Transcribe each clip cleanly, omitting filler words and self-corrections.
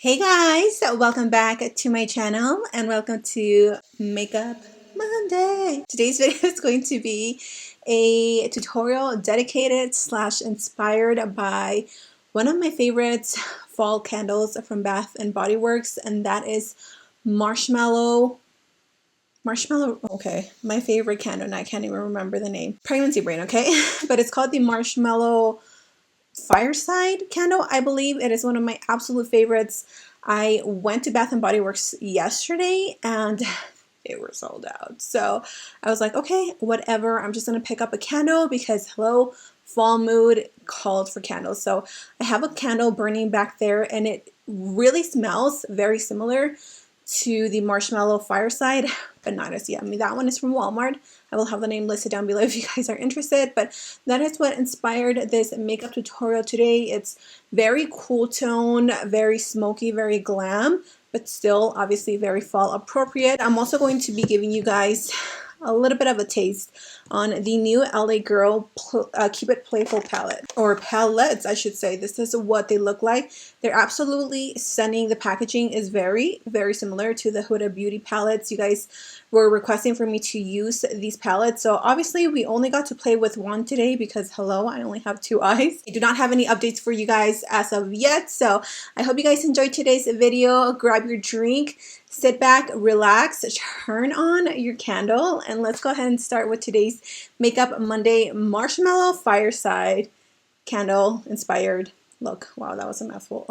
Hey guys, welcome back to my channel and welcome to Makeup Monday. Today's video is going to be a tutorial dedicated / inspired by one of my favorite fall candles from Bath and Body Works, and that is Marshmallow. Okay, my favorite candle, and I can't even remember the name. Pregnancy brain, okay? But it's called the Marshmallow Fireside candle. I believe it is one of my absolute favorites. I went to Bath and Body Works yesterday and they were sold out. So I was like, okay, whatever. I'm just going to pick up a candle because hello, fall mood called for candles. So I have a candle burning back there and it really smells very similar to the Marshmallow Fireside, but not as yummy. That one is from Walmart. I will have the name listed down below if you guys are interested, but that is what inspired this makeup tutorial today. It's very cool tone, very smoky, very glam, but still obviously very fall appropriate. I'm also going to be giving you guys a little bit of a taste on the new LA Girl Keep It Playful palette, or palettes I should say. This is what they look like. They're absolutely stunning. The packaging is very similar to the Huda Beauty palettes. You guys were requesting for me to use these palettes, so obviously we only got to play with one today because hello, I only have 2 eyes. I do not have any updates for you guys as of yet, so I hope you guys enjoyed today's video. Grab your drink, sit back, relax, turn on your candle, and let's go ahead and start with today's Makeup Monday Marshmallow Fireside candle inspired look. Wow, that was a mouthful.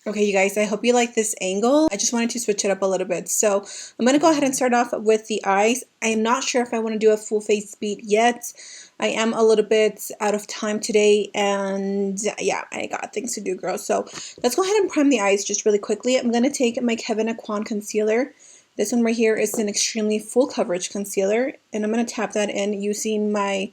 Okay, you guys, I hope you like this angle. I just wanted to switch it up a little bit. So I'm going to go ahead and start off with the eyes. I am not sure if I want to do a full face beat yet. I am a little bit out of time today, and yeah, I got things to do, girl. So let's go ahead and prime the eyes just really quickly. I'm going to take my Kevyn Auicon concealer. This one right here is an extremely full coverage concealer, and I'm going to tap that in using my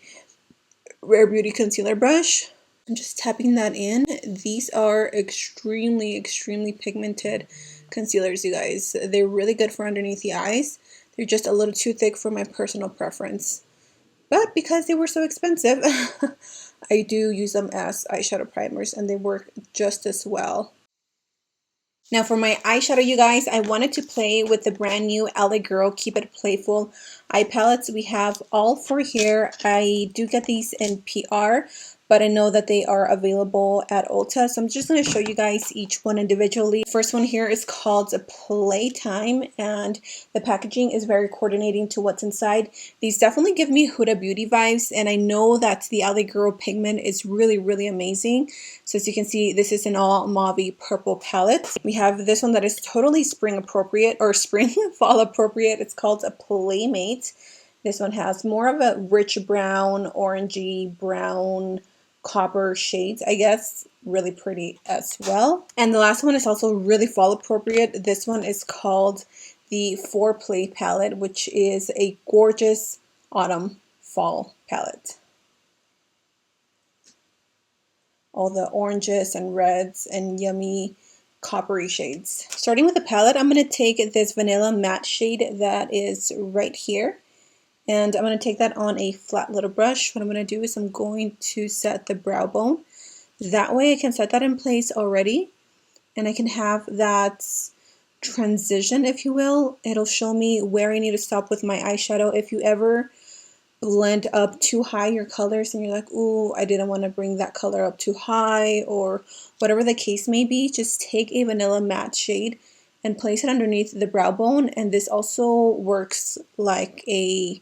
Rare Beauty concealer brush. I'm just tapping that in. These are extremely pigmented concealers, you guys. They're really good for underneath the eyes. They're just a little too thick for my personal preference. But because they were so expensive, I do use them as eyeshadow primers and they work just as well. Now for my eyeshadow, you guys, I wanted to play with the brand new LA Girl Keep It Playful eye palettes. We have all 4 here. I do get these in PR, but I know that they are available at Ulta. So I'm just going to show you guys each one individually. First one here is called Playtime, and the packaging is very coordinating to what's inside. These definitely give me Huda Beauty vibes, and I know that the LA Girl pigment is really amazing. So as you can see, this is an all mauve purple palette. We have this one that is totally spring appropriate, or spring fall appropriate. It's called a Playmate. This one has more of a rich brown, orangey brown, copper shades, I guess. Really pretty as well. And the last one is also really fall appropriate. This one is called the Foreplay palette, which is a gorgeous autumn fall palette. All the oranges and reds and yummy coppery shades. Starting with the palette, I'm going to take this vanilla matte shade that is right here. And I'm going to take that on a flat little brush. What I'm going to do is I'm going to set the brow bone. That way I can set that in place already. And I can have that transition, if you will. It'll show me where I need to stop with my eyeshadow. If you ever blend up too high your colors and you're like, ooh, I didn't want to bring that color up too high, or whatever the case may be, just take a vanilla matte shade and place it underneath the brow bone. And this also works like a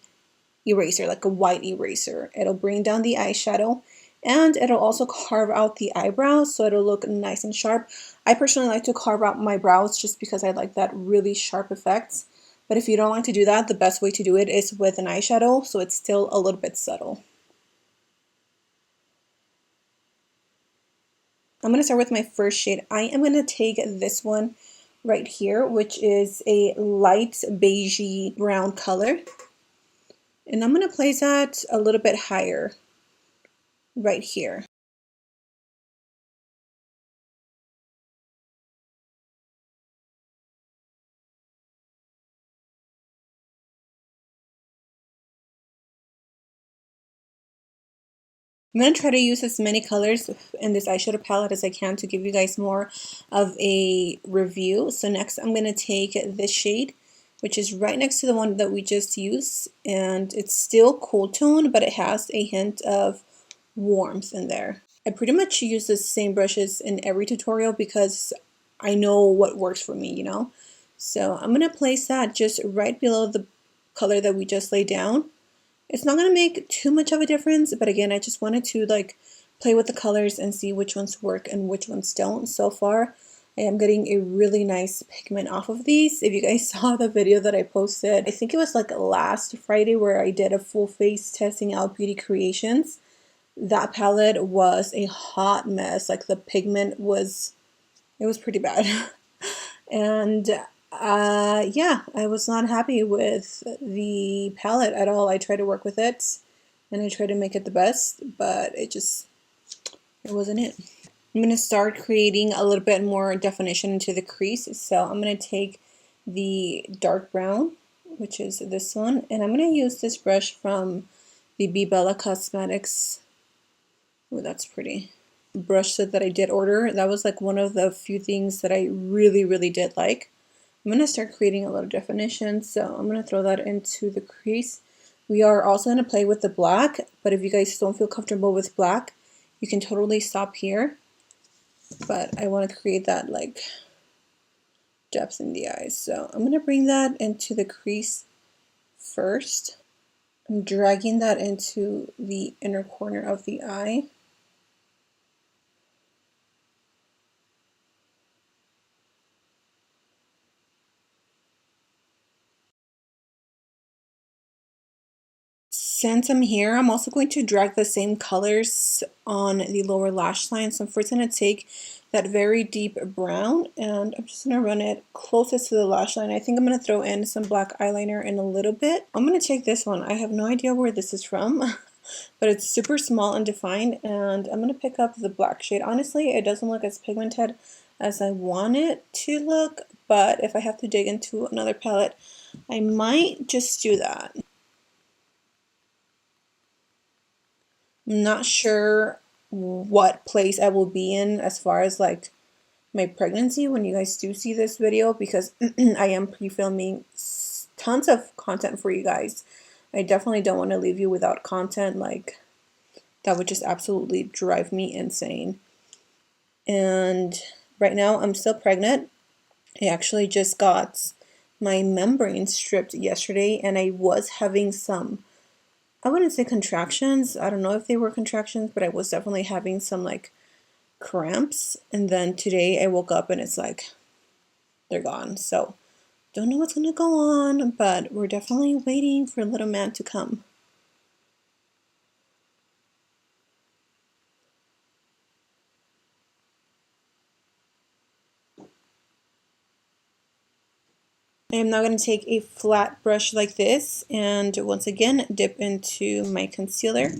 eraser, like a white eraser. It'll bring down the eyeshadow and it'll also carve out the eyebrows so it'll look nice and sharp. I personally like to carve out my brows just because I like that really sharp effect. But if you don't like to do that, the best way to do it is with an eyeshadow so it's still a little bit subtle. I'm going to start with my first shade. I am going to take this one right here, which is a light beigey brown color. And I'm going to place that a little bit higher right here. I'm going to try to use as many colors in this eyeshadow palette as I can to give you guys more of a review. So next I'm going to take this shade, which is right next to the one that we just used, and it's still cool tone, but it has a hint of warmth in there. I pretty much use the same brushes in every tutorial because I know what works for me, you know? So I'm going to place that just right below the color that we just laid down. It's not going to make too much of a difference, but again, I just wanted to like play with the colors and see which ones work and which ones don't. So far, I am getting a really nice pigment off of these. If you guys saw the video that I posted, I think it was like last Friday where I did a full face testing out beauty creations. That palette was a hot mess. Like the pigment was, it was pretty bad. And yeah, I was not happy with the palette at all. I tried to work with it and I tried to make it the best, but it wasn't it. I'm going to start creating a little bit more definition into the crease. So I'm going to take the dark brown, which is this one, and I'm going to use this brush from the Bella Cosmetics. Oh, that's pretty. Brush set that I did order. That was like one of the few things that I really did like. I'm going to start creating a little definition, so I'm going to throw that into the crease. We are also going to play with the black, but if you guys don't feel comfortable with black, you can totally stop here. But I want to create that like depth in the eyes, so I'm going to bring that into the crease first. I'm dragging that into the inner corner of the eye. Since I'm here, I'm also going to drag the same colors on the lower lash line. So I'm first going to take that very deep brown and I'm just going to run it closest to the lash line. I think I'm going to throw in some black eyeliner in a little bit. I'm going to take this one. I have no idea where this is from, but it's super small and defined, and I'm going to pick up the black shade. Honestly, it doesn't look as pigmented as I want it to look, but if I have to dig into another palette, I might just do that. I'm not sure what place I will be in as far as like my pregnancy when you guys do see this video, because I am pre-filming tons of content for you guys. I definitely don't want to leave you without content. Like, that would just absolutely drive me insane. And right now I'm still pregnant. I actually just got my membrane stripped yesterday and I was having some, I wouldn't say contractions. I don't know if they were contractions, but I was definitely having some like cramps. And then today I woke up and it's like, they're gone. So don't know what's gonna go on, but we're definitely waiting for little man to come. I am now going to take a flat brush like this and once again dip into my concealer,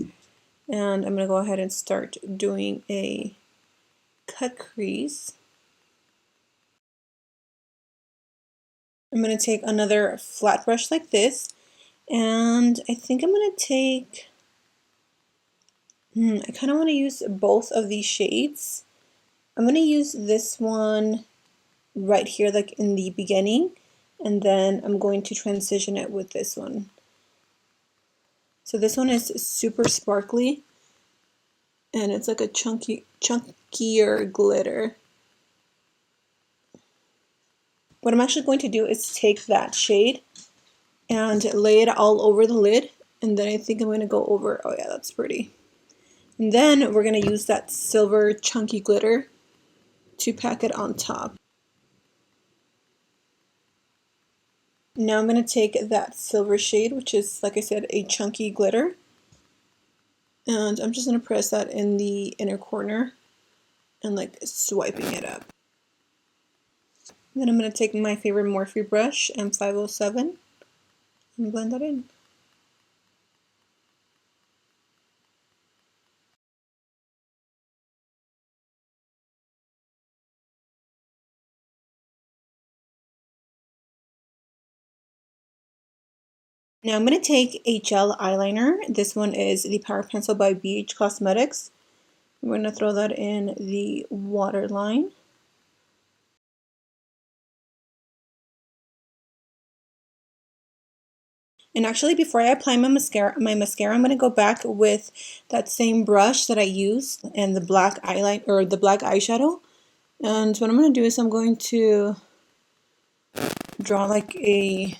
and I'm going to go ahead and start doing a cut crease. I'm going to take another flat brush like this, and I think I'm going to take, I kind of want to use both of these shades. I'm going to use this one right here like in the beginning, and then I'm going to transition it with this one. So this one is super sparkly and it's like a chunkier glitter. What I'm actually going to do is take that shade and lay it all over the lid, and then I think I'm going to go over, oh yeah, that's pretty. And then we're going to use that silver chunky glitter to pack it on top. Now I'm going to take that silver shade, which is, like I said, a chunky glitter, and I'm just going to press that in the inner corner and like swiping it up. Then I'm going to take my favorite Morphe brush, M507, and blend that in. Now I'm going to take a gel eyeliner. This one is the Power Pencil by BH Cosmetics. I'm going to throw that in the waterline. And actually, before I apply my mascara, I'm going to go back with that same brush that I used and the black eyeliner or the black eyeshadow. And what I'm going to do is I'm going to draw like a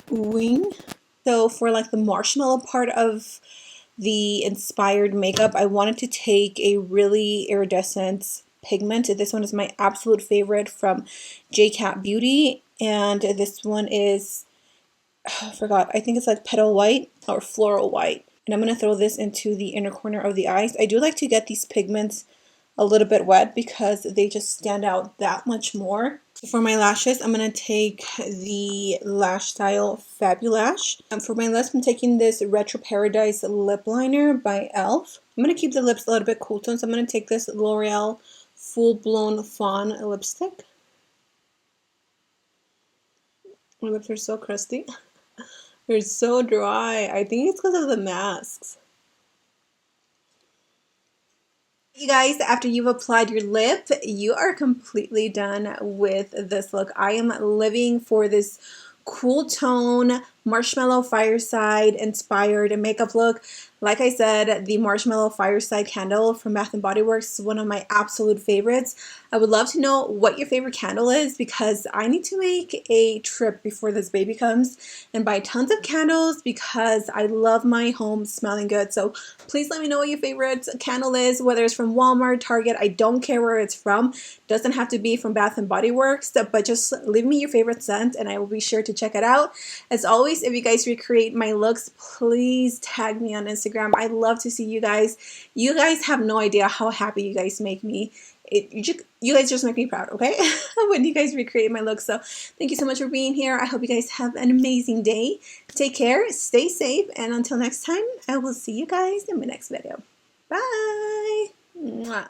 wing. So for like the marshmallow part of the inspired makeup, I wanted to take a really iridescent pigment. This one is my absolute favorite from J.Cat Beauty, and this one is, I forgot, I think it's like petal white or floral white. And I'm going to throw this into the inner corner of the eyes. I do like to get these pigments a little bit wet because they just stand out that much more. For my lashes, I'm going to take the Lash Style Fabulash. For my lips, I'm taking this Retro Paradise lip liner by e.l.f. I'm going to keep the lips a little bit cool tone, so I'm going to take this Loreal Full Blown Faun lipstick. My lips are so crusty. They're so dry. I think it's because of the masks. You guys, after you've applied your lip, you are completely done with this look. I am living for this cool tone, Marshmallow Fireside inspired makeup look. Like I said, the Marshmallow Fireside candle from Bath & Body Works is one of my absolute favorites. I would love to know what your favorite candle is because I need to make a trip before this baby comes and buy tons of candles because I love my home smelling good. So please let me know what your favorite candle is, whether it's from Walmart, Target, I don't care where it's from. Doesn't have to be from Bath & Body Works, but just leave me your favorite scent and I will be sure to check it out. As always, if you guys recreate my looks, please tag me on Instagram. I love to see you guys. You guys have no idea how happy you guys make me. You guys just make me proud, okay? When you guys recreate my looks. So thank you so much for being here. I hope you guys have an amazing day. Take care, stay safe, and until next time, I will see you guys in my next video. Bye! Mwah.